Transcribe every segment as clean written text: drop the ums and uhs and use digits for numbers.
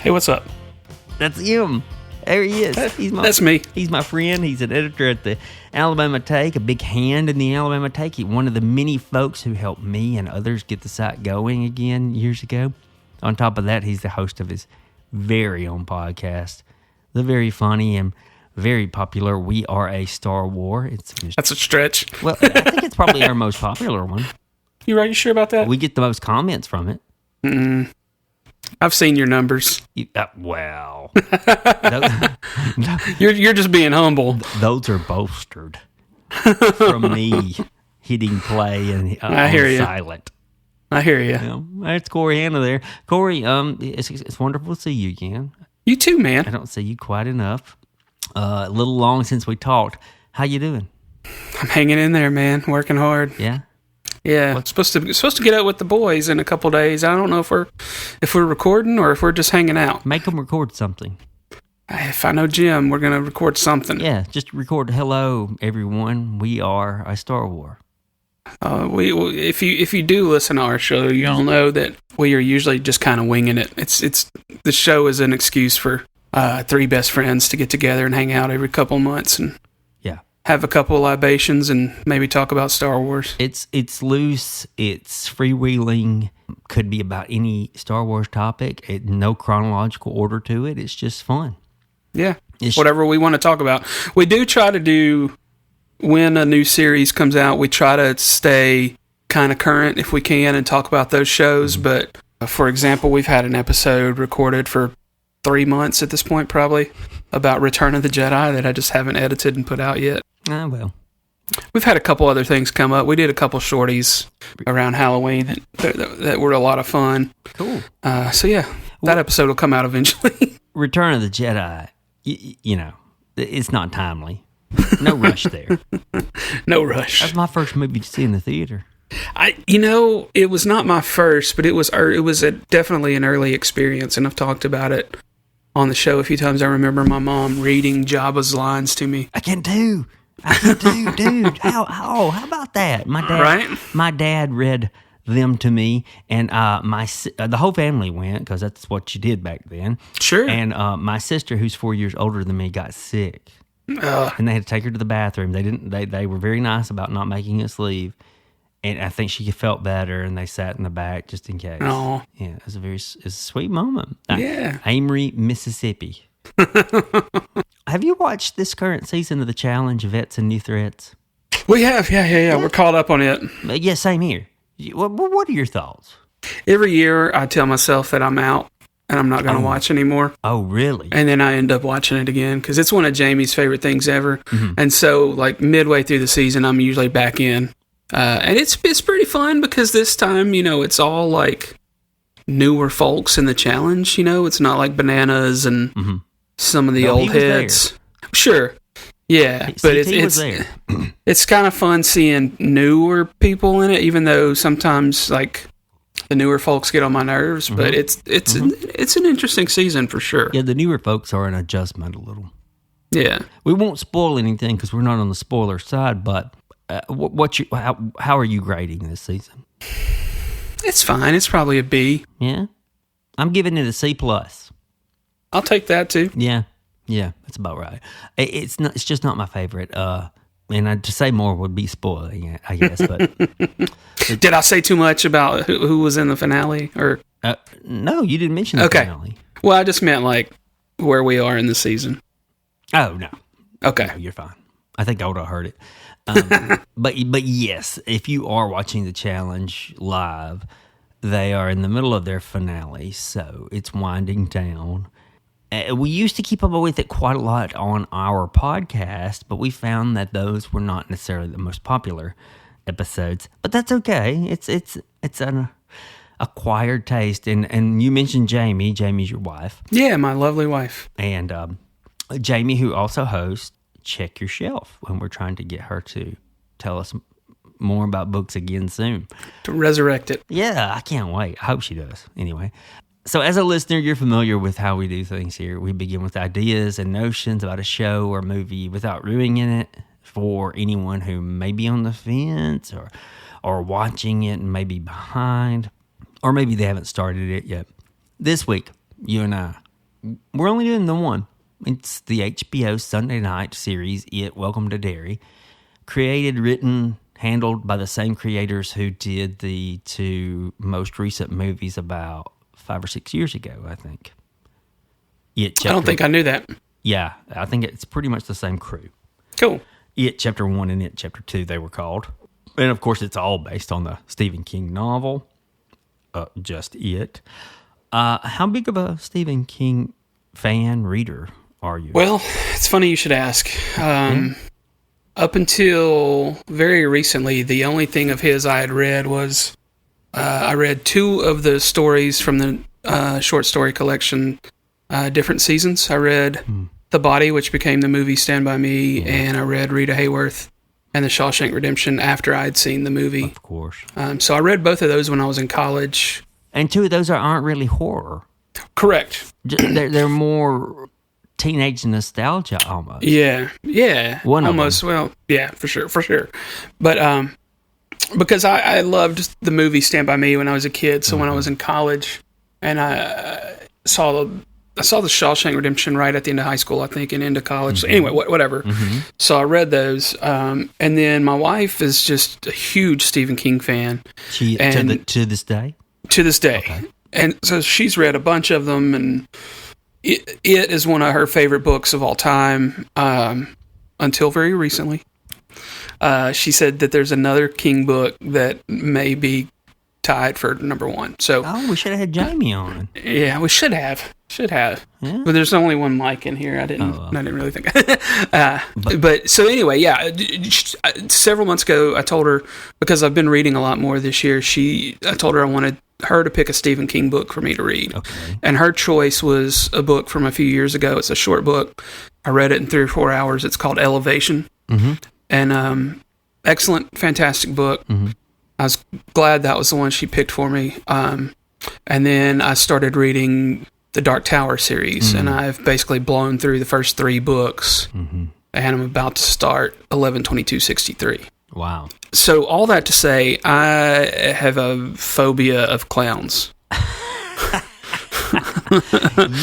Hey, what's up? That's him. There he is. That's me. He's my friend. He's an editor at the Alabama Take, a big hand in the Alabama Take. He's one of the many folks who helped me and others get the site going again years ago. On top of that, he's the host of his very own podcast, the very funny and very popular We Are a Star War. That's a stretch. Well, I think it's probably our most popular one. You right? You sure about that? We get the most comments from it. I've seen your numbers. Well, You're just being humble. those are bolstered from me hitting play and I hear you. silent. I hear you. That's Corey Hanna there. Corey, it's wonderful to see you again. You too, man. I don't see you quite enough. A little long since we talked. How you doing? I'm hanging in there, man. Working hard. Yeah. Yeah. Supposed to get out with the boys in a couple days. I don't know if we're recording or if we're just hanging out. Make them record something. If I know Jim, we're gonna record something. Yeah, just record. Hello, everyone. We are a Star War. If you do listen to our show, you'll know that we are usually just kind of winging it. It's the show is an excuse for three best friends to get together and hang out every couple months and have a couple of libations and maybe talk about Star Wars. It's loose. It's freewheeling. Could be about any Star Wars topic. No chronological order to it. It's just fun. Yeah, whatever we want to talk about. We do try to do, when a new series comes out, we try to stay kind of current if we can and talk about those shows. But for example, we've had an episode recorded for 3 months at this point, probably, about Return of the Jedi that I just haven't edited and put out yet. Ah, well. We've had a couple other things come up. We did a couple shorties around Halloween that were a lot of fun. Cool. So yeah, that episode will come out eventually. Return of the Jedi, you know, it's not timely. No rush there. No rush. That's my first movie to see in the theater. It was not my first, but it was definitely an early experience, and I've talked about it on the show a few times. I remember my mom reading Jabba's lines to me. I can do, dude. How about that? My dad read them to me, and the whole family went because that's what you did back then. Sure. And my sister, who's 4 years older than me, got sick, and they had to take her to the bathroom. They were very nice about not making us leave. And I think she felt better, and they sat in the back just in case. Oh, yeah, it's a sweet moment. Yeah, Amory, Mississippi. Have you watched this current season of The Challenge, Vets and New Threats? We have, yeah. We're caught up on it. Yeah, same here. What are your thoughts? Every year, I tell myself that I'm out and I'm not going to watch anymore. Oh, really? And then I end up watching it again because it's one of Jamie's favorite things ever. Mm-hmm. And so, like midway through the season, I'm usually back in. And it's pretty fun because this time, it's all like newer folks in the challenge. It's not like Bananas and some of the old heads. There. Sure, yeah, but it's kind of fun seeing newer people in it, even though sometimes like the newer folks get on my nerves. But it's an interesting season for sure. Yeah, the newer folks are an adjustment a little. Yeah, we won't spoil anything because we're not on the spoiler side, but. How are you grading this season? It's fine. It's probably a B. Yeah, I'm giving it a C+. I'll take that too. Yeah, that's about right. It's just not my favorite. And to say more would be spoiling it, I guess. But did I say too much about who was in the finale? Or no, you didn't mention the finale. Well, I just meant like where we are in the season. Oh no. Okay, no, you're fine. I think I would have heard it. But yes, if you are watching the challenge live, they are in the middle of their finale, so it's winding down. We used to keep up with it quite a lot on our podcast, but we found that those were not necessarily the most popular episodes. But that's okay. It's an acquired taste. And you mentioned Jamie. Jamie's your wife. Yeah, my lovely wife. And Jamie, who also hosts Check Your Shelf, when we're trying to get her to tell us more about books again soon. To resurrect it. Yeah, I can't wait. I hope she does. Anyway, so as a listener, you're familiar with how we do things here. We begin with ideas and notions about a show or movie without ruining it for anyone who may be on the fence or watching it and maybe behind, or maybe they haven't started it yet. This week, you and I We're only doing the one. It's the HBO Sunday night series, It, Welcome to Derry. Created, written, handled by the same creators who did the two most recent movies about 5 or 6 years ago, I think. I don't think I knew that. Yeah, I think it's pretty much the same crew. Cool. It Chapter 1 and It Chapter 2, they were called. And, of course, it's all based on the Stephen King novel, Just It. How big of a Stephen King fan, reader are you? Well, it's funny you should ask. Up until very recently, the only thing of his I had read was I read 2 of the stories from the short story collection, Different Seasons. I read The Body, which became the movie Stand By Me, and I read Rita Hayworth and The Shawshank Redemption after I'd seen the movie. Of course. So I read both of those when I was in college. And 2 of those aren't really horror. Correct. They're more teenage nostalgia almost. Yeah. One almost. of them. Well, yeah, for sure. But because I loved the movie Stand By Me when I was a kid. So when I was in college, and I saw the Shawshank Redemption right at the end of high school, I think, and into college. So anyway, whatever. So I read those, and then my wife is just a huge Stephen King fan. To this day. To this day. Okay. And so she's read a bunch of them, and it is one of her favorite books of all time, until very recently. She said that there's another King book that may be tied for number 1. So, we should have had Jamie on. Yeah, we should have. Yeah. But there's only one mic in here. I didn't really think. But so anyway, yeah. Several months ago, I told her, because I've been reading a lot more this year. I told her I wanted her to pick a Stephen King book for me to read. Okay. And her choice was a book from a few years ago. It's a short book. I read it in 3 or 4 hours. It's called Elevation. And excellent, fantastic book. I was glad that was the one she picked for me. And then I started reading the Dark Tower series, and I've basically blown through the first 3 books, and I'm about to start 11/22/63. Wow. So all that to say, I have a phobia of clowns.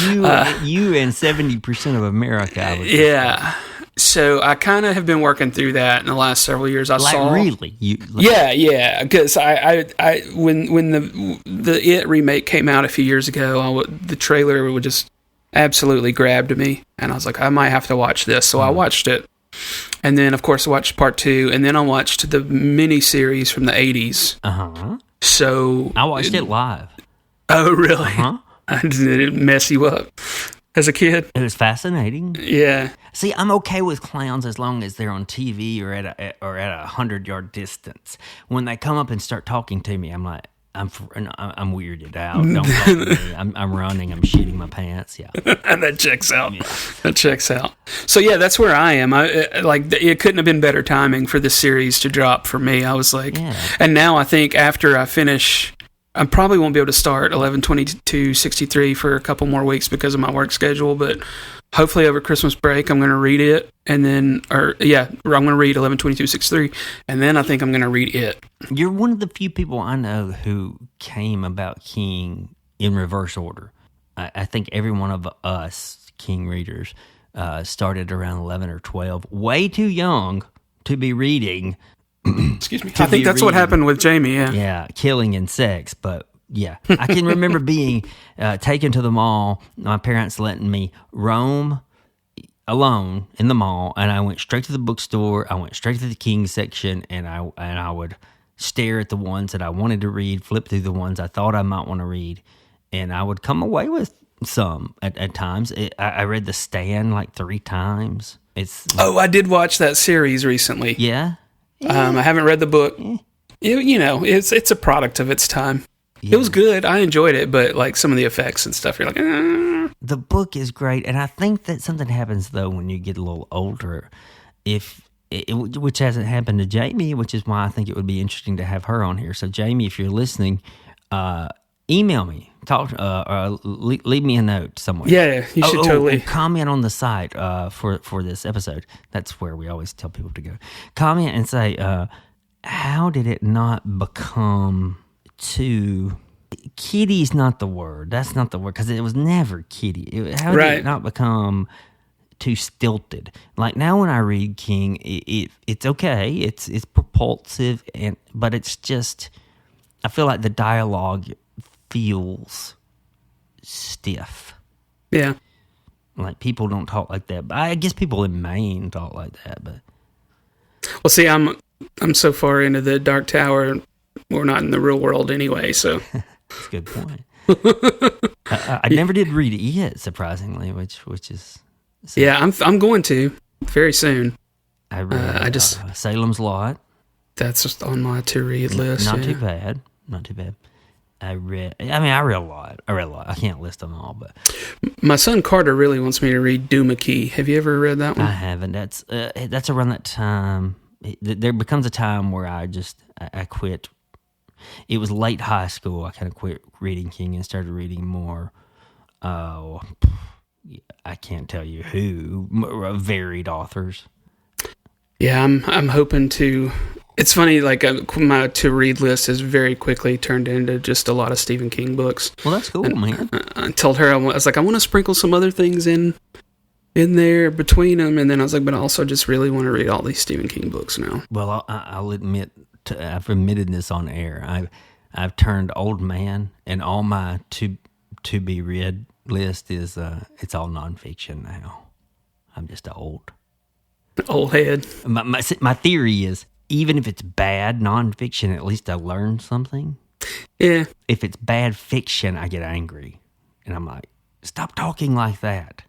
You and 70% of America. I would say. Yeah. So I kind of have been working through that in the last several years. Really? Yeah. Because I when the It remake came out a few years ago, the trailer would just absolutely grabbed me, and I was like, I might have to watch this. So I watched it, and then of course I watched part 2, and then I watched the mini series from the 80s. So I watched it live. Oh, really? Did it mess you up as a kid? It was fascinating. Yeah. See, I'm okay with clowns as long as they're on TV or at a 100-yard distance. When they come up and start talking to me, I'm like, I'm weirded out. Don't talk to me. I'm running. I'm shitting my pants. Yeah. And that checks out. Yeah. That checks out. So yeah, that's where I am. It couldn't have been better timing for this series to drop for me. I was like, and now I think after I finish, I probably won't be able to start 11/22/63 for a couple more weeks because of my work schedule, but hopefully over Christmas break I'm going to read it, and then, I'm going to read 11/22/63, and then I think I'm going to read It. You're one of the few people I know who came about King in reverse order. I think every one of us King readers started around 11 or 12, way too young to be reading. Excuse me. I think that's what happened with Jamie, yeah. Yeah, killing and sex, but yeah. I can remember being taken to the mall, my parents letting me roam alone in the mall, and I went straight to the bookstore. I went straight to the King section, and I would stare at the ones that I wanted to read, flip through the ones I thought I might want to read, and I would come away with some at times. I read The Stand like 3 times. I did watch that series recently. Yeah? I haven't read the book. It's a product of its time. Yeah. It was good. I enjoyed it, but like some of the effects and stuff, you're like, The book is great, and I think that something happens though when you get a little older, which hasn't happened to Jamie, which is why I think it would be interesting to have her on here. So Jamie, if you're listening, email me, talk, leave me a note somewhere. Yeah, you should totally comment on the site for this episode. That's where we always tell people to go. Comment and say, how did it not become too Kitty's not the word. That's not the word, because it was never kitty. How did it not become too stilted? Like now when I read King, it's okay. It's propulsive, but it's just, I feel like the dialogue feels stiff. Yeah. Like people don't talk like that. But I guess people in Maine talk like that. But well, see, I'm so far into the Dark Tower, we're not in the real world anyway. So that's a good point. I never did read it yet, surprisingly, which is sad. Yeah. I'm going to very soon. I read Salem's Lot. That's just on my to read list. Not too bad. I read a lot. I can't list them all, but my son Carter really wants me to read Duma Key. Have you ever read that one? I haven't. That's around that time. There becomes a time where I quit. It was late high school. I kind of quit reading King and started reading more. I can't tell you who varied authors. Yeah, I'm hoping to. It's funny, like my to-read list has very quickly turned into just a lot of Stephen King books. Well, that's cool, man. I told her, I was like, I want to sprinkle some other things in there between them, and then I was like, but I also just really want to read all these Stephen King books now. Well, I'll admit, I've admitted this on air. I've turned old man, and all my to be read list is it's all nonfiction now. I'm just old head. My theory is, even if it's bad nonfiction, at least I learned something. Yeah. If it's bad fiction, I get angry. And I'm like, stop talking like that.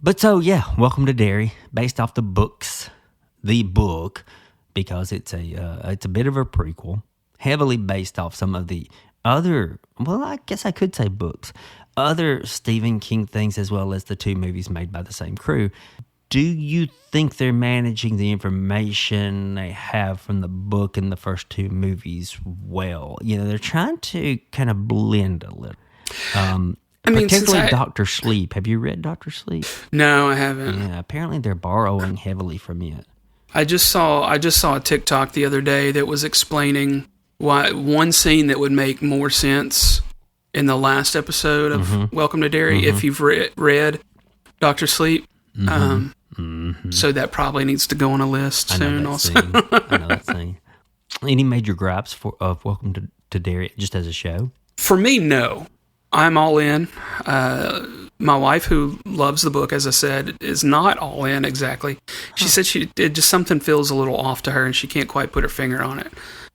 But so, yeah, welcome to Derry, based off the book, because it's a bit of a prequel, heavily based off some of the other, well, I guess I could say books, other Stephen King things, as well as the two movies made by the same crew. Do you think they're managing the information they have from the book and the first two movies well? You know, they're trying to kind of blend a little. Particularly Dr. Sleep. Have you read Dr. Sleep? No, I haven't. Yeah, apparently they're borrowing heavily from it. I just saw a TikTok the other day that was explaining why one scene that would make more sense in the last episode of Welcome to Derry if you've read Dr. Sleep. So that probably needs to go on a list soon also. I know that scene. Any major gripes of Welcome to Derry just as a show? For me, no. I'm all in. My wife, who loves the book, as I said, is not all in exactly. She said it just something feels a little off to her and she can't quite put her finger on it.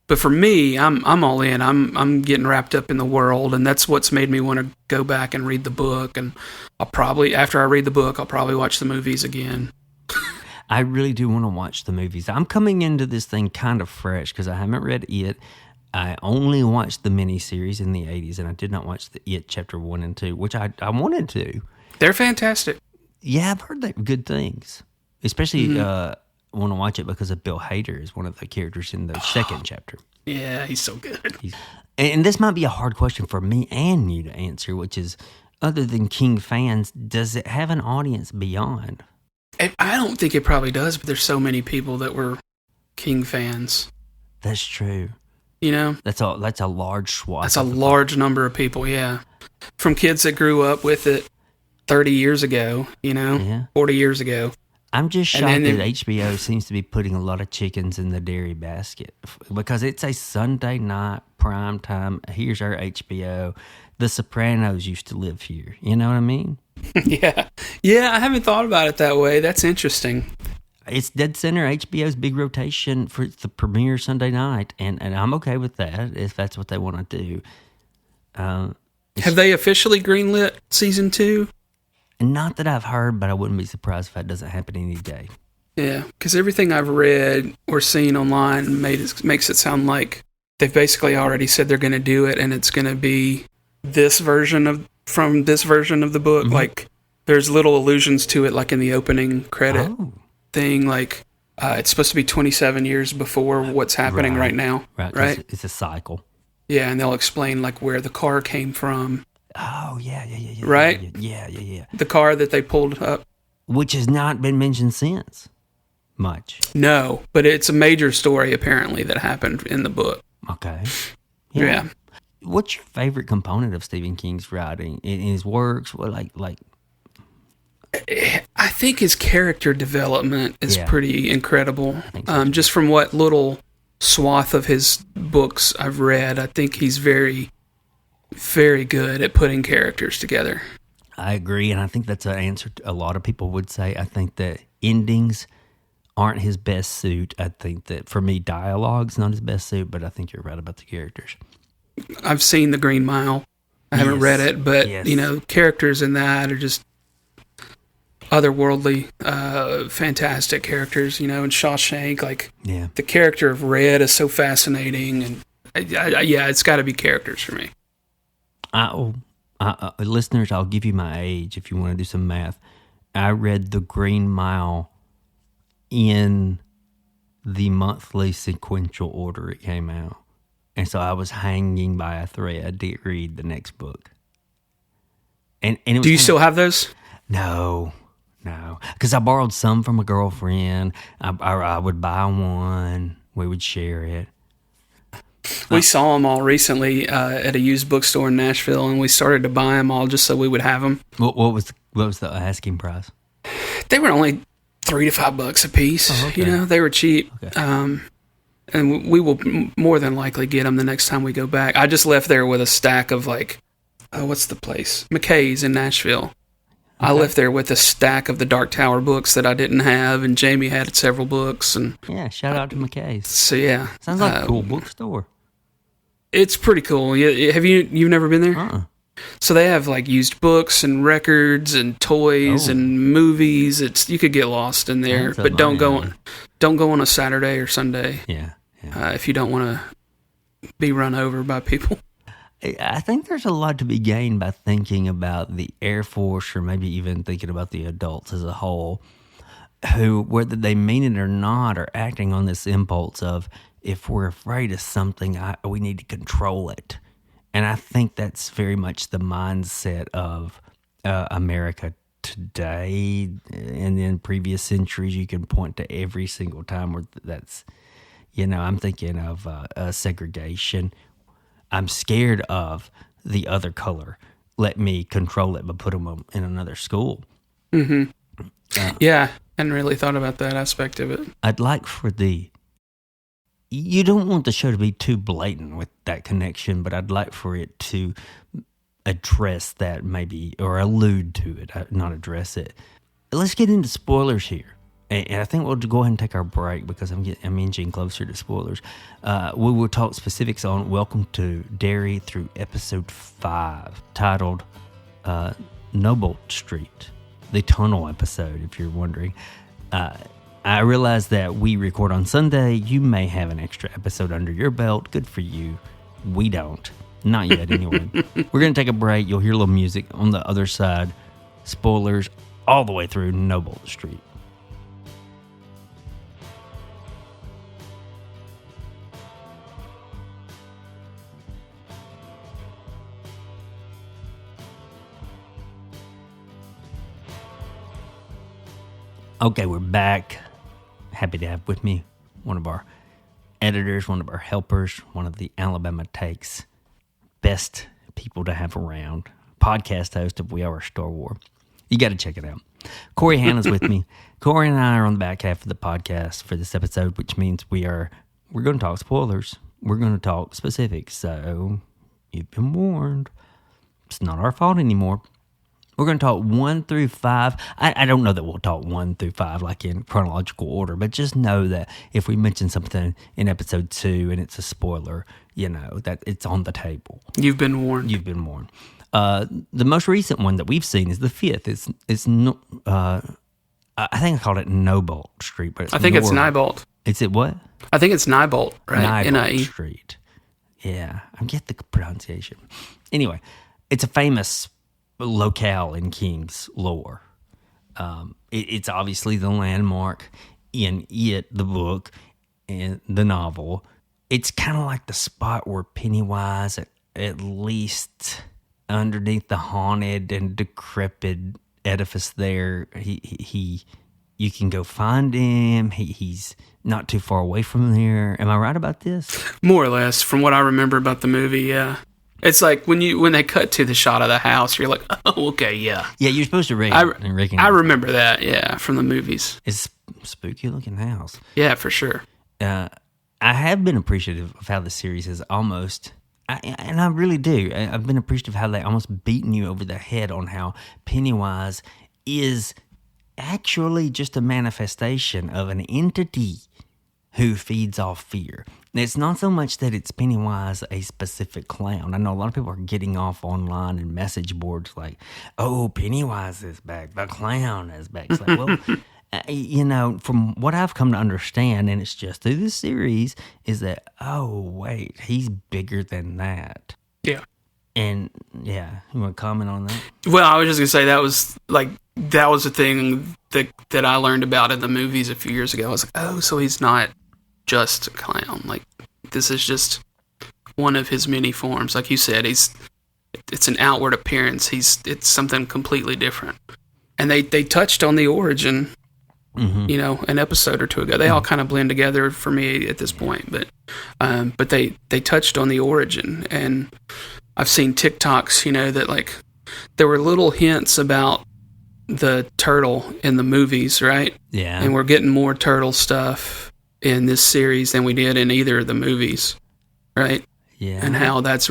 But for me, I'm all in. I'm getting wrapped up in the world, and that's what's made me want to go back and read the book. And I'll probably, after I read the book, I'll probably watch the movies again. I really do want to watch the movies. I'm coming into this thing kind of fresh because I haven't read it. I only watched the miniseries in the 80s, and I did not watch the It Chapter 1 and 2, which I wanted to. They're fantastic. Yeah, I've heard good things. Especially want to watch it because of Bill Hader is one of the characters in the second chapter. Yeah, he's so good. And this might be a hard question for me and you to answer, which is, other than King fans, does it have an audience beyond? I don't think it probably does, but there's so many people that were King fans. That's true. You know? That's a large swath. That's a large number of people, yeah. From kids that grew up with it 30 years ago, 40 years ago. I'm just shocked that HBO seems to be putting a lot of chickens in the Derry basket because it's a Sunday night prime time. Here's our HBO. The Sopranos used to live here. You know what I mean? Yeah. Yeah, I haven't thought about it that way. That's interesting. It's dead center HBO's big rotation for the premiere Sunday night, and I'm okay with that if that's what they want to do. Have they officially greenlit season 2? Not that I've heard, but I wouldn't be surprised if that doesn't happen any day. Yeah, because everything I've read or seen online makes it sound like they've basically already said they're going to do it, and it's going to be from this version of the book. Like, there's little allusions to it, like in the opening credit thing. Like, it's supposed to be 27 years before what's happening right now. Right? It's a cycle. Yeah, and they'll explain, like, where the car came from. Oh, yeah. Right? Yeah. The car that they pulled up. Which has not been mentioned since much. No, but it's a major story, apparently, that happened in the book. Okay. Yeah. What's your favorite component of Stephen King's writing in his works? What like? I think his character development is Yeah. pretty incredible. I think so, too. Just from what little swath of his books I've read, I think he's very, very good at putting characters together. I agree, and I think that's an answer a lot of people would say. I think that endings aren't his best suit. I think that, for me, dialogue's not his best suit, but I think you're right about the characters. I've seen The Green Mile. I haven't Yes. read it, but, Yes. characters in that are just otherworldly, fantastic characters, in Shawshank, like, Yeah. the character of Red is so fascinating, and, yeah, it's got to be characters for me. Listeners, I'll give you my age if you want to do some math. I read The Green Mile in the monthly sequential order it came out. And so I was hanging by a thread to read the next book. And it was Do you still have those? No. Because I borrowed some from a girlfriend. I would buy one. We would share it. We saw them all recently at a used bookstore in Nashville, and we started to buy them all just so we would have them. What was the asking price? They were only $3 to $5 a piece. Oh, okay. They were cheap. Okay. And we will more than likely get them the next time we go back. I just left there with a stack of what's the place? McKay's in Nashville. I left there with a stack of the Dark Tower books that I didn't have, and Jamie had several books, and Yeah, shout out to McKay's. so yeah. Sounds like a cool bookstore. It's pretty cool. You've never been there? Uh-uh. So they have used books and records and toys and movies. You could get lost in there, That's up but don't my go alley. don't go on a Saturday or Sunday Yeah. if you don't want to be run over by people. I think there's a lot to be gained by thinking about the Air Force, or maybe even thinking about the adults as a whole, who, whether they mean it or not, are acting on this impulse of, if we're afraid of something, we need to control it. And I think that's very much the mindset of America today. And in previous centuries, you can point to every single time where that's, I'm thinking of segregation. I'm scared of the other color. Let me control it, but put them in another school. Mm-hmm. Yeah, hadn't really thought about that aspect of it. I'd like for you don't want the show to be too blatant with that connection, but I'd like for it to address that maybe, or allude to it, not address it. Let's get into spoilers here. And I think we'll go ahead and take our break because I'm inching closer to spoilers. We will talk specifics on Welcome to Derry through episode 5, titled Noble Street, the tunnel episode, if you're wondering. I realize that we record on Sunday. You may have an extra episode under your belt. Good for you. We don't. Not yet, anyway. We're going to take a break. You'll hear a little music on the other side. Spoilers all the way through Noble Street. Okay, we're back. Happy to have with me one of our editors, one of our helpers, one of the Alabama Takes best people to have around. Podcast host of We Are Star Wars. You got to check it out. Corey Hanna's with me. Corey and I are on the back half of the podcast for this episode, which means we're going to talk spoilers. We're going to talk specifics. So you've been warned. It's not our fault anymore. We're going to talk 1 through 5. I don't know that we'll talk 1 through 5 like in chronological order, but just know that if we mention something in episode 2 and it's a spoiler, that it's on the table. You've been warned. You've been warned. The most recent one that we've seen is the 5th. It's no, I think I called it Noble Street, but I think it's Nybalt. Is it what? I think it's Nybalt, right? Nybalt N-I-E. Street. Yeah, I get the pronunciation. Anyway, it's a famous locale in King's lore. It's obviously the landmark in the book, and the novel. It's kind of like the spot where Pennywise, at least underneath the haunted and decrepit edifice there, you can go find him. He's not too far away from there. Am I right about this? More or less, from what I remember about the movie, yeah. It's like when they cut to the shot of the house, you're like, oh, okay, yeah. Yeah, you're supposed to recognize. I remember that, yeah, from the movies. It's a spooky looking house. Yeah, for sure. I have been appreciative of how the series has almost, and I really do. I've been appreciative of how they almost beaten you over the head on how Pennywise is actually just a manifestation of an entity who feeds off fear. It's not so much that it's Pennywise, a specific clown. I know a lot of people are getting off online and message boards like, oh, Pennywise is back, the clown is back. It's like, well, from what I've come to understand, and it's just through this series, is that, oh, wait, he's bigger than that. Yeah. And, yeah, you want to comment on that? Well, I was just going to say that was the thing that I learned about in the movies a few years ago. I was like, oh, so he's not just a clown. Like, this is just one of his many forms. Like you said, it's an outward appearance. It's something completely different. And they touched on the origin, an episode or two ago. They all kind of blend together for me at this point. But they touched on the origin. And I've seen TikToks, that like there were little hints about the turtle in the movies, right? Yeah. And we're getting more turtle stuff in this series than we did in either of the movies, right? Yeah. And how that's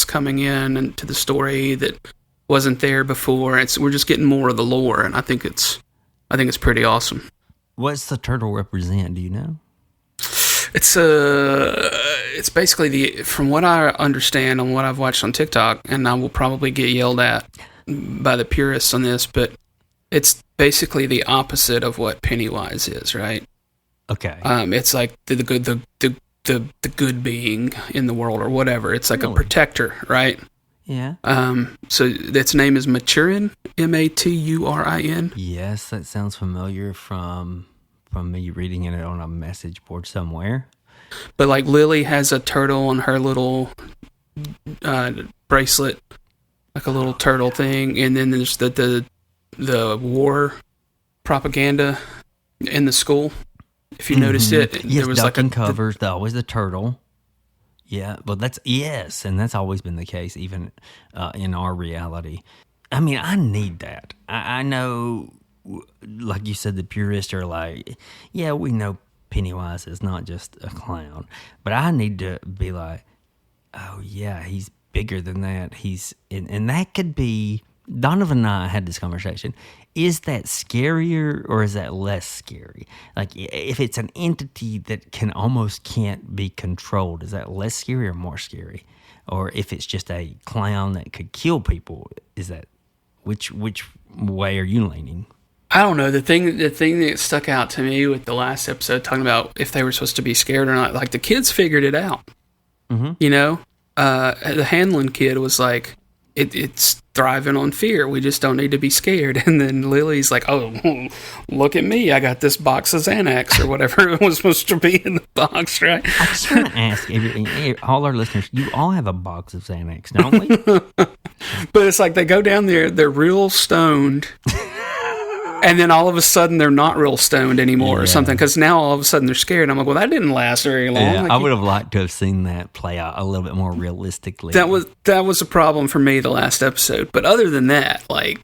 coming in and to the story that wasn't there before. We're just getting more of the lore, and I think it's pretty awesome. What's the turtle represent? Do you know? It's basically from what I understand and what I've watched on TikTok, and I will probably get yelled at by the purists on this, but it's basically the opposite of what Pennywise is, right? Okay. It's like the good being in the world or whatever. It's like a protector, right? Yeah. So its name is Maturin, Maturin. Yes, that sounds familiar from me reading it on a message board somewhere. But like Lily has a turtle on her little bracelet, like a little turtle thing, and then there's the war propaganda in the school. If you noticed it, yes, there was duck and covers, always the turtle. Yeah, well, and that's always been the case, even in our reality. I mean, I need that. I know, like you said, the purists are like, yeah, we know Pennywise is not just a clown, but I need to be like, oh yeah, he's bigger than that. And that could be. Donovan and I had this conversation. Is that scarier or is that less scary? Like, if it's an entity that can't be controlled, is that less scary or more scary? Or if it's just a clown that could kill people, is that which way are you leaning? I don't know. The thing that stuck out to me with the last episode, talking about if they were supposed to be scared or not, like the kids figured it out. Mm-hmm. The Hanlon kid was like, it's thriving on fear. We just don't need to be scared. And then Lily's like, oh, look at me. I got this box of Xanax or whatever it was supposed to be in the box, right? I just want to ask all our listeners, you all have a box of Xanax, don't we? But it's like they go down there, they're real stoned. And then all of a sudden, they're not real stoned anymore or something. Because now all of a sudden, they're scared. I'm like, well, that didn't last very long. Yeah, like, I would have liked to have seen that play out a little bit more realistically. That was a problem for me the last episode. But other than that, like,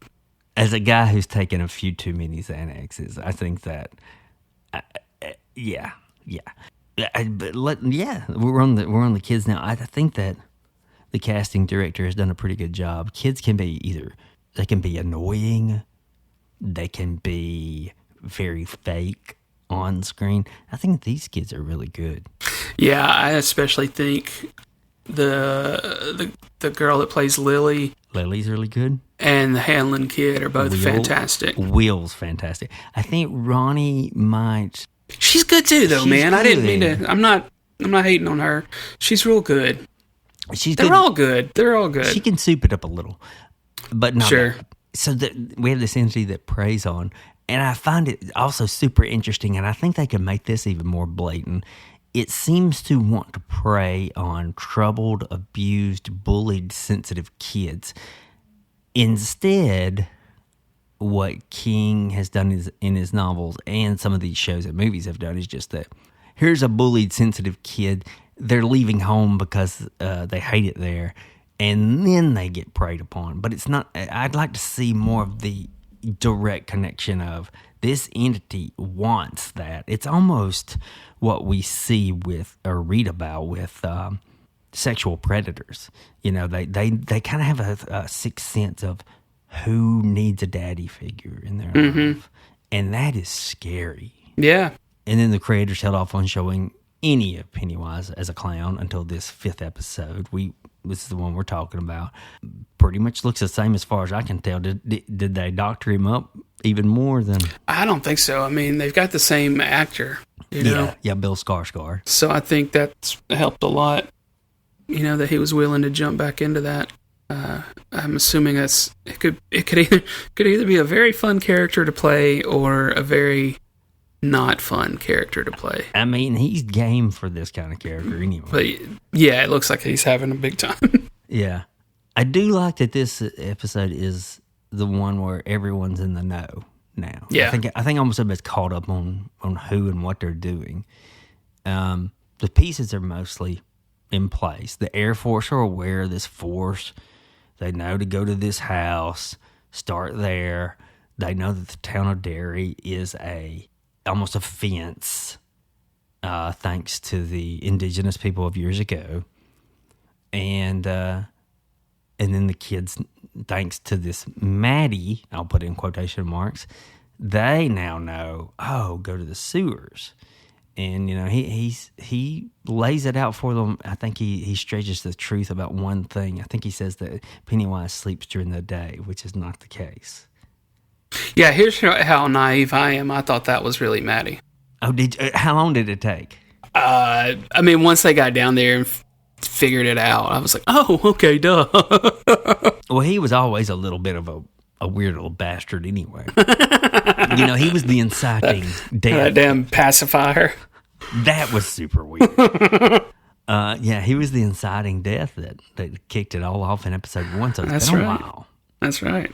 as a guy who's taken a few too many Xanaxes, I think that, we're on the kids now. I think that the casting director has done a pretty good job. Kids can be they can be annoying. They can be very fake on screen. I think these kids are really good. Yeah, I especially think the girl that plays Lily's really good, and the Hanlon kid are both fantastic. Will's fantastic. I think Ronnie might. She's good too, though, man. Good. I didn't mean to. I'm not hating on her. She's real good. They're all good. They're all good. She can soup it up a little, but not sure. Bad. So we have this entity that preys on, and I find it also super interesting, and I think they can make this even more blatant. It seems to want to prey on troubled, abused, bullied, sensitive kids. Instead, what King has done in his novels and some of these shows and movies have done is just that here's a bullied, sensitive kid. They're leaving home because they hate it there. and then they get preyed upon. But it's not. I'd like to see more of the direct connection of this entity wants that. It's almost what we see with or read about with sexual predators. You know, they kind of have a sixth sense of who needs a daddy figure in their life, and that is scary. Yeah. And then the creators held off on showing any of Pennywise as a clown until this 5th episode. This is the one we're talking about. Pretty much looks the same as far as I can tell. Did they doctor him up even more than? I don't think so. I mean, they've got the same actor, you know? Yeah, Bill Skarsgård. So I think that's helped a lot, you know, that he was willing to jump back into that. I'm assuming it could either be a very fun character to play or a very not fun character to play. I mean, he's game for this kind of character anyway. But yeah, it looks like he's having a big time. Yeah. I do like that this episode is the one where everyone's in the know now. Yeah. I think almost everybody's caught up on who and what they're doing. The pieces are mostly in place. The Air Force are aware of this force. They know to go to this house, start there. They know that the town of Derry is almost a fence, thanks to the indigenous people of years ago. And then the kids, thanks to this Maddie, I'll put in quotation marks, they now know, go to the sewers. And, you know, he lays it out for them. I think he stretches the truth about one thing. I think he says that Pennywise sleeps during the day, which is not the case. Yeah, here's how naive I am. I thought that was really Maddie. Oh, how long did it take? I mean, once they got down there and figured it out, I was like, oh, okay, duh. Well, he was always a little bit of a weird little bastard anyway. You know, he was the inciting death. That damn pacifier. That was super weird. Yeah, he was the inciting death that kicked it all off in episode 1, so it's been a while. That's right.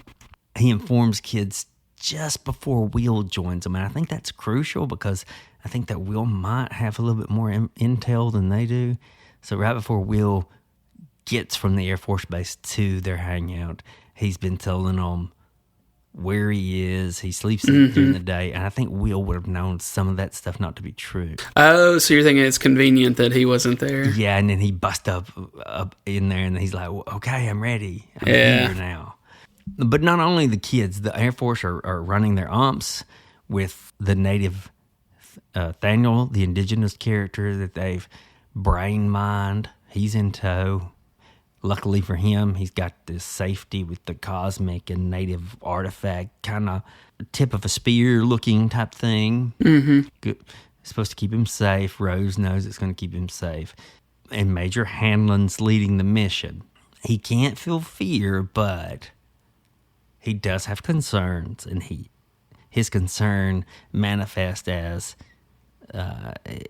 He informs kids just before Will joins them, and I think that's crucial because I think that Will might have a little bit more intel than they do. So right before Will gets from the Air Force Base to their hangout, he's been telling them where he is. He sleeps during the day, and I think Will would have known some of that stuff not to be true. Oh, so you're thinking it's convenient that he wasn't there? Yeah, and then he busts up in there, and he's like, okay, I'm ready. I'm here now. But not only the kids, the Air Force are running their umps with the native Thaniel, the indigenous character that they've brain mined. He's in tow. Luckily for him, he's got this safety with the cosmic and native artifact, kind of tip of a spear looking type thing. Mm-hmm. Good. It's supposed to keep him safe. Rose knows it's going to keep him safe. And Major Hanlon's leading the mission. He can't feel fear, but he does have concerns, and his concern manifests as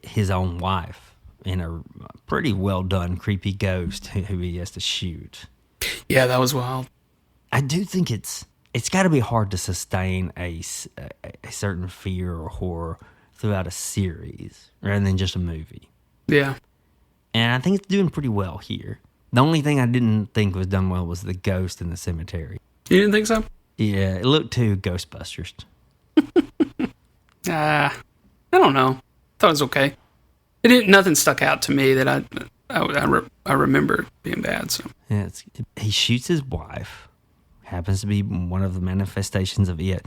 his own wife and a pretty well done creepy ghost who he has to shoot. Yeah, that was wild. I do think it's got to be hard to sustain a certain fear or horror throughout a series rather than just a movie. Yeah. And I think it's doing pretty well here. The only thing I didn't think was done well was the ghost in the cemetery. You didn't think so? Yeah, it looked too Ghostbusters. I don't know. Thought it was okay. Nothing stuck out to me that I remember being bad. So yeah, he shoots his wife. Happens to be one of the manifestations of it.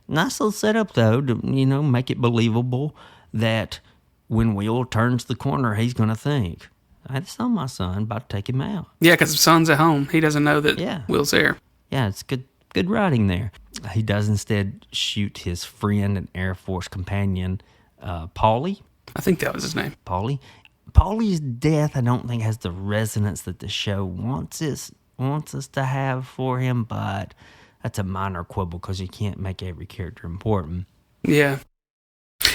Nice little setup though, to make it believable that when Will turns the corner, he's going to think, "I saw my son, about to take him out." Yeah, because his son's at home. He doesn't know that Will's there. Yeah, it's good writing there. He does instead shoot his friend and Air Force companion, Paulie. I think that was his name. Paulie's death, I don't think, has the resonance that the show wants us to have for him, but that's a minor quibble because you can't make every character important. Yeah.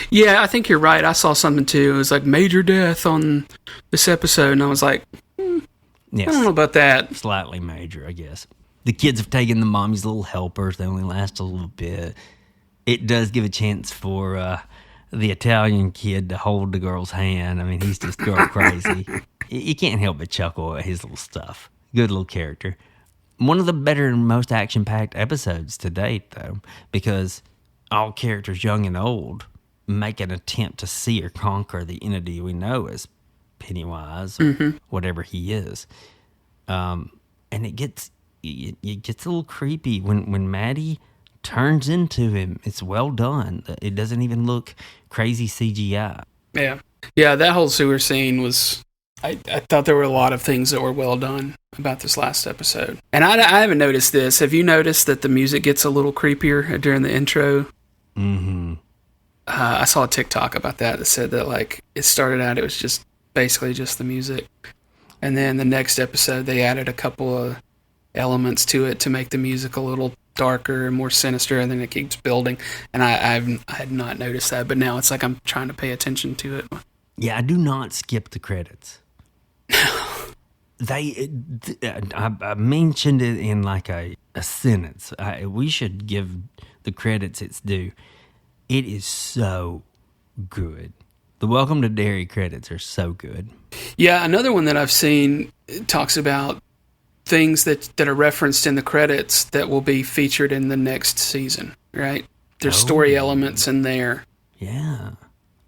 Yeah, I think you're right. I saw something too. It was like major death on this episode, and I was like, yes, I don't know about that. Slightly major, I guess. The kids have taken the mommy's little helpers. They only last a little bit. It does give a chance for the Italian kid to hold the girl's hand. I mean, he's just girl crazy. You can't help but chuckle at his little stuff. Good little character. One of the better and most action-packed episodes to date, though, because all characters, young and old, make an attempt to see or conquer the entity we know as Pennywise or whatever he is. And it gets a little creepy when Maddie turns into him. It's well done. It doesn't even look crazy CGI. Yeah, that whole sewer scene was... I thought there were a lot of things that were well done about this last episode. And I haven't noticed this. Have you noticed that the music gets a little creepier during the intro? Mm-hmm. I saw a TikTok about that said that, like, it started out, it was just basically just the music. And then the next episode, they added a couple of elements to it to make the music a little darker and more sinister, and then it keeps building. And I had not noticed that, but now it's like I'm trying to pay attention to it. Yeah, I do not skip the credits. I mentioned it in like a sentence. We should give the credits its due. It is so good. The Welcome to Derry credits are so good. Yeah, another one that I've seen talks about things that are referenced in the credits that will be featured in the next season, right? There's story elements in there. Yeah.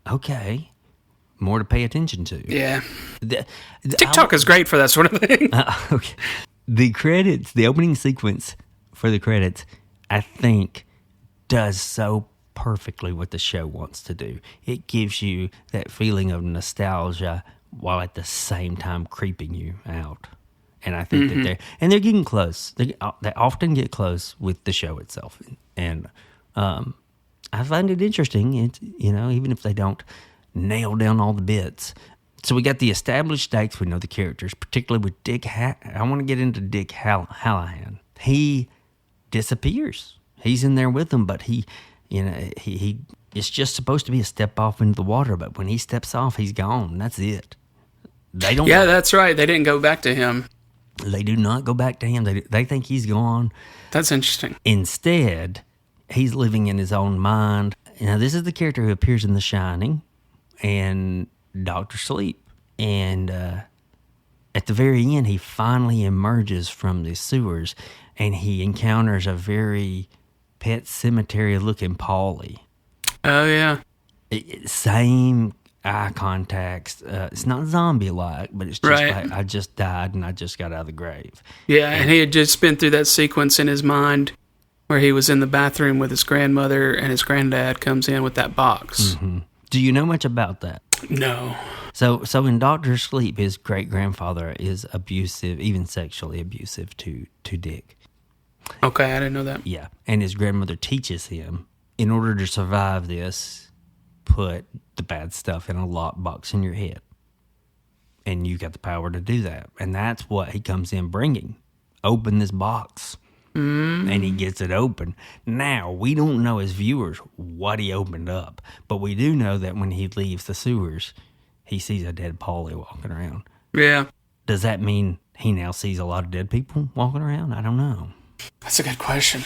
Okay. More to pay attention to. Yeah. TikTok is great for that sort of thing. Okay. The credits, the opening sequence for the credits, I think does so perfectly what the show wants to do. It gives you that feeling of nostalgia while at the same time creeping you out. And I think that they're getting close. They often get close with the show itself. And I find it interesting. It's, even if they don't nail down all the bits. So we got the established stakes. We know the characters, particularly with Dick. I want to get into Dick Hallahan. He disappears. He's in there with them, but he it's just supposed to be a step off into the water. But when he steps off, he's gone. That's it. They don't. Yeah, that's right. They didn't go back to him. They do not go back to him. They think he's gone. That's interesting. Instead, he's living in his own mind. Now, this is the character who appears in The Shining and Dr. Sleep. And at the very end, he finally emerges from the sewers and he encounters a very Pet Cemetery-looking Polly. Oh, yeah. Same eye contact. It's not zombie-like, but it's just like, I just died and I just got out of the grave. Yeah, and he had just been through that sequence in his mind where he was in the bathroom with his grandmother and his granddad comes in with that box. Mm-hmm. Do you know much about that? No. So in Dr. Sleep, his great-grandfather is abusive, even sexually abusive to Dick. Okay, I didn't know that. Yeah, and his grandmother teaches him, in order to survive this, put the bad stuff in a lockbox in your head. And you got the power to do that. And that's what he comes in bringing. Open this box. And he gets it open. Now, we don't know as viewers what he opened up, but we do know that when he leaves the sewers, he sees a dead Polly walking around. Yeah. Does that mean he now sees a lot of dead people walking around? I don't know. That's a good question.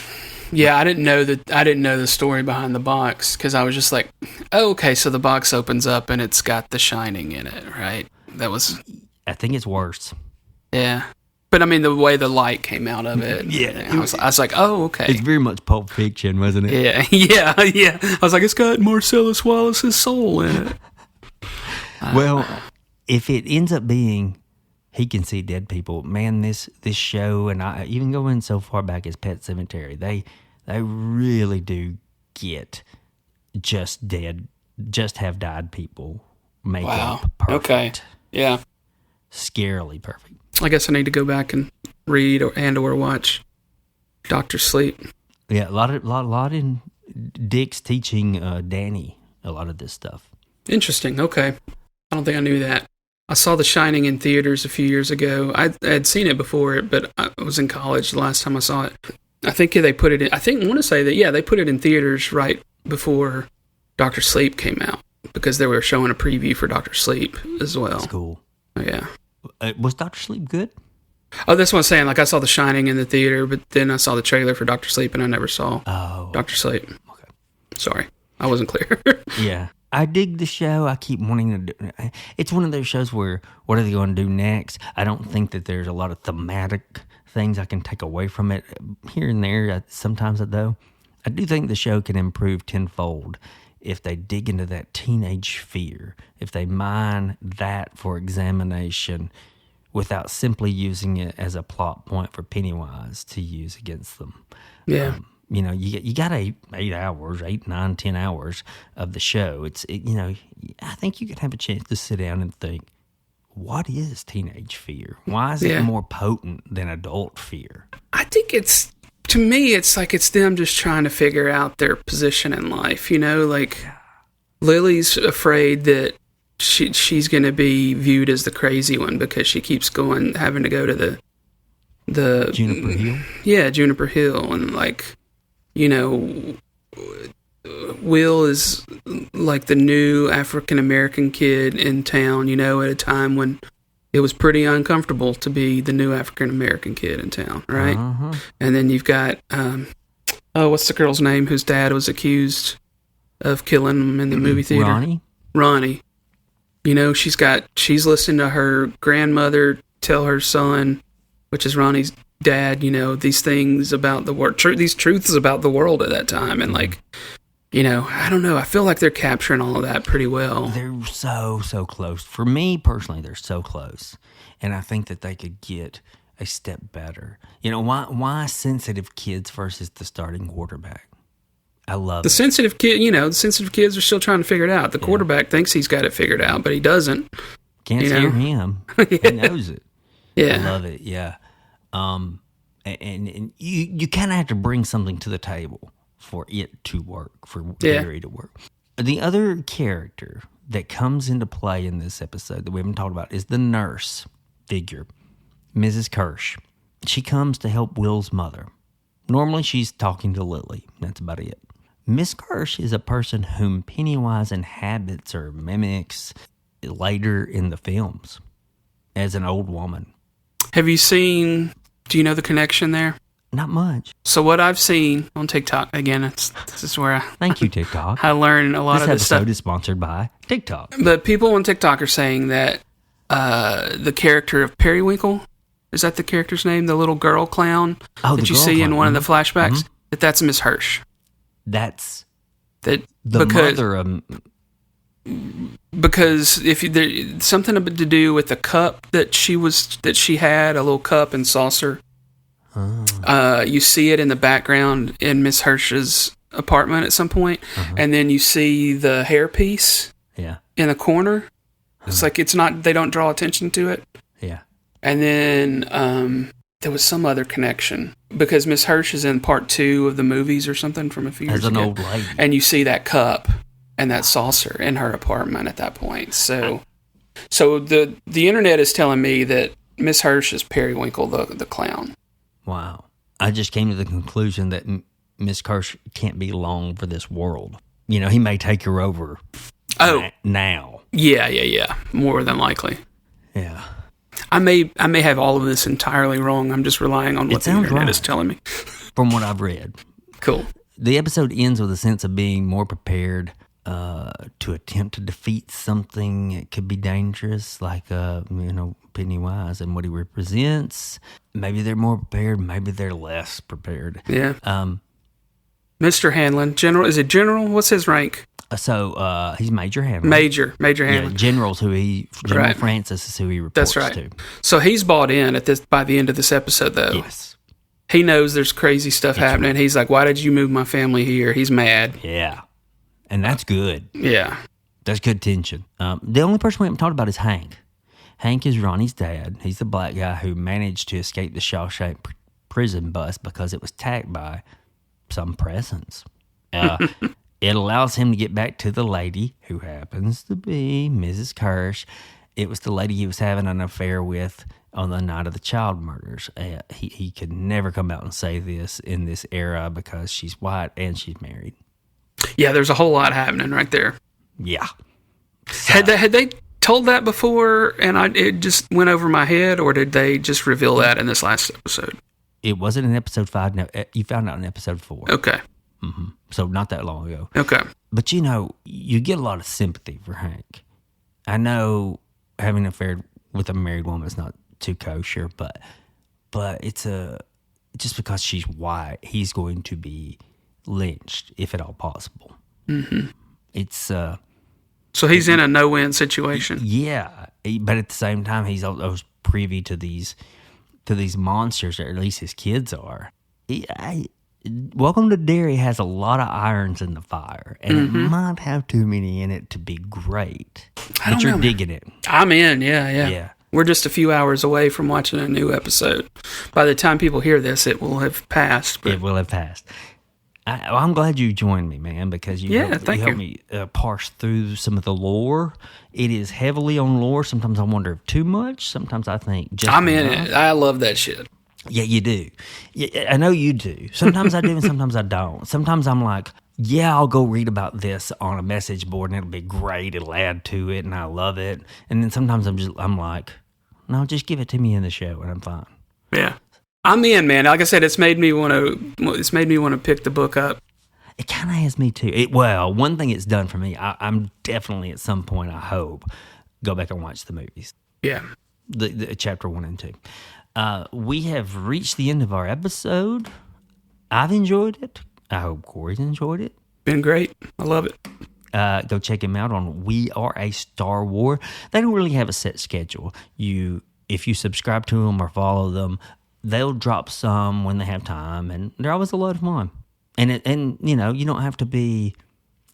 Yeah, I didn't know the story behind the box because I was just like, oh, okay, so the box opens up and it's got The Shining in it, right? I think it's worse. Yeah. But I mean, the way the light came out of it. Yeah. I was like, oh, okay. It's very much Pulp Fiction, wasn't it? Yeah. I was like, it's got Marcellus Wallace's soul in it. Well, if it ends up being he can see dead people, man, this show, and I even going so far back as Pet Cemetery, they really do get just have died people make up perfect. Okay. Yeah. Scarily perfect. I guess I need to go back and read or watch Dr. Sleep. Yeah, a lot in Dick's teaching Danny a lot of this stuff. Interesting. Okay. I don't think I knew that. I saw The Shining in theaters a few years ago. I had seen it before, but I was in college the last time I saw it. I think they put it in, I want to say that, they put it in theaters right before Dr. Sleep came out because they were showing a preview for Dr. Sleep as well. That's cool. Yeah. Was Dr. Sleep good? Oh, that's what I'm saying. Like, I saw The Shining in the theater, but then I saw the trailer for Dr. Sleep, and I never saw Dr. Sleep. Okay. Sorry. I wasn't clear. Yeah. I dig the show. I keep wanting to do it. It's one of those shows where, what are they going to do next? I don't think that there's a lot of thematic things I can take away from it. Here and there, sometimes though, I do think the show can improve tenfold if they dig into that teenage fear, if they mine that for examination without simply using it as a plot point for Pennywise to use against them. Yeah. You got 8 hours, 8, 9, 10 hours of the show. I think you can have a chance to sit down and think, what is teenage fear? Why is it more potent than adult fear? I think to me, it's like it's them just trying to figure out their position in life. Like Lily's afraid that she's going to be viewed as the crazy one because she keeps having to go to the Juniper Hill? Yeah, Juniper Hill. And Will is like the new African-American kid in town, at a time when it was pretty uncomfortable to be the new African-American kid in town, right? Uh-huh. And then you've got, what's the girl's name whose dad was accused of killing him in the movie theater? Ronnie. She's listening to her grandmother tell her son, which is Ronnie's dad, these things about the world, these truths about the world at that time. And I don't know. I feel like they're capturing all of that pretty well. They're so close. For me personally, they're so close. And I think that they could get a step better. Why sensitive kids versus the starting quarterback? I love the sensitive kid. The sensitive kids are still trying to figure it out. The quarterback thinks he's got it figured out, but he doesn't. Can't hear him. He knows it. Yeah, I love it. Yeah, and you kind of have to bring something to the table for it to work, for Derry to work. The other character that comes into play in this episode that we haven't talked about is the nurse figure, Mrs. Kirsch. She comes to help Will's mother. Normally, she's talking to Lily. That's about it. Miss Kirsch is a person whom Pennywise inhabits or mimics later in the films as an old woman. Do you know the connection there? Not much. So what I've seen on TikTok, again, this is where Thank you, TikTok. I learn a lot of this stuff. This episode is sponsored by TikTok. But people on TikTok are saying that the character of Periwinkle, is that the character's name? The little girl clown that you see in one of the flashbacks? That's Miss Hirsch. That's the mother of... Because there's something to do with the cup that she had, a little cup and saucer. You see it in the background in Miss Hirsch's apartment at some point, and then you see the hairpiece in the corner. It's like they don't draw attention to it. Yeah. And then there was some other connection because Miss Hirsch is in part 2 of the movies or something from a few years ago. As an old lady. And you see that cup and that saucer in her apartment at that point. So the internet is telling me that Miss Hirsch is Periwinkle the clown. Wow. I just came to the conclusion that Miss Kirsch can't be long for this world. He may take her over now. Yeah. More than likely. Yeah. I may have all of this entirely wrong. I'm just relying on what the internet is telling me. From what I've read. Cool. The episode ends with a sense of being more prepared to attempt to defeat something that could be dangerous, like Pennywise and what he represents. Maybe they're more prepared, maybe they're less prepared. Yeah. Mr. Hanlon, General. Is it General? What's his rank? So he's Major Hanlon. Major Hanlon. Yeah, General Francis is who he reports to. That's right. So he's bought in by the end of this episode, though. Yes. He knows there's crazy stuff happening. Right. He's like, why did you move my family here? He's mad. Yeah. And that's good. Yeah. That's good tension. The only person we haven't talked about is Hank. Hank is Ronnie's dad. He's the black guy who managed to escape the Shawshank prison bus because it was attacked by some presence. It allows him to get back to the lady who happens to be Mrs. Kirsch. It was the lady he was having an affair with on the night of the child murders. He could never come out and say this in this era because she's white and she's married. Yeah, there's a whole lot happening right there. Yeah. So, had they told that before and it just went over my head, or did they just reveal that in this last episode? It wasn't in episode 5. No, you found out in episode 4. Okay. Mm-hmm. so not that long ago. Okay. But you get a lot of sympathy for Hank. I know having an affair with a married woman is not too kosher, but it's just because she's white, he's going to be lynched, if at all possible. Mm-hmm. It's so he's in a no-win situation. Yeah, but at the same time, he's almost privy to these monsters, or at least his kids are. Welcome to Derry has a lot of irons in the fire, and it might have too many in it to be great. But you're digging it. I'm in, yeah. We're just a few hours away from watching a new episode. By the time people hear this, it will have passed. It will have passed. I'm glad you joined me, man, because you helped me parse through some of the lore. It is heavily on lore. Sometimes I wonder if too much. Sometimes I think just I'm in it. I love that shit. Yeah, you do. Yeah, I know you do. Sometimes I do and sometimes I don't. Sometimes I'm like, yeah, I'll go read about this on a message board and it'll be great. It'll add to it and I love it. And then sometimes I'm like, no, just give it to me in the show and I'm fine. Yeah. I'm in, man. Like I said, it's made me want to pick the book up. It kind of has me too. One thing it's done for me, I'm definitely at some point, I hope, go back and watch the movies. Yeah. The chapter 1 and 2. We have reached the end of our episode. I've enjoyed it. I hope Corey's enjoyed it. Been great. I love it. Go check him out on We Are a Star War. They don't really have a set schedule. If you subscribe to them or follow them, they'll drop some when they have time, and they're always a lot of fun. And you don't have to be.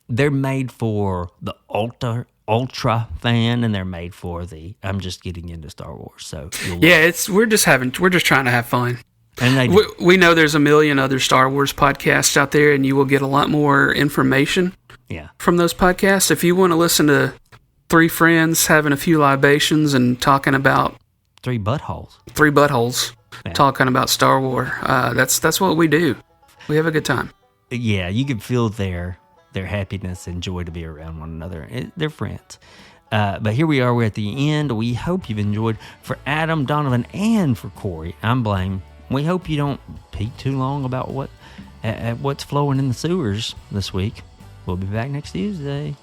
They're made for the ultra fan, and they're made for the I'm just getting into Star Wars. So we're just trying to have fun. And we know there's a million other Star Wars podcasts out there, and you will get a lot more information. From those podcasts. If you want to listen to three friends having a few libations and talking about three buttholes, talking about Star Wars, that's what we do. We have a good time. Yeah, you can feel their happiness and joy to be around one another. They're friends. But here we are. We're at the end. We hope you've enjoyed. For Adam, Donovan, and for Corey, I'm Blaine. We hope you don't peek too long about what's flowing in the sewers this week. We'll be back next Tuesday.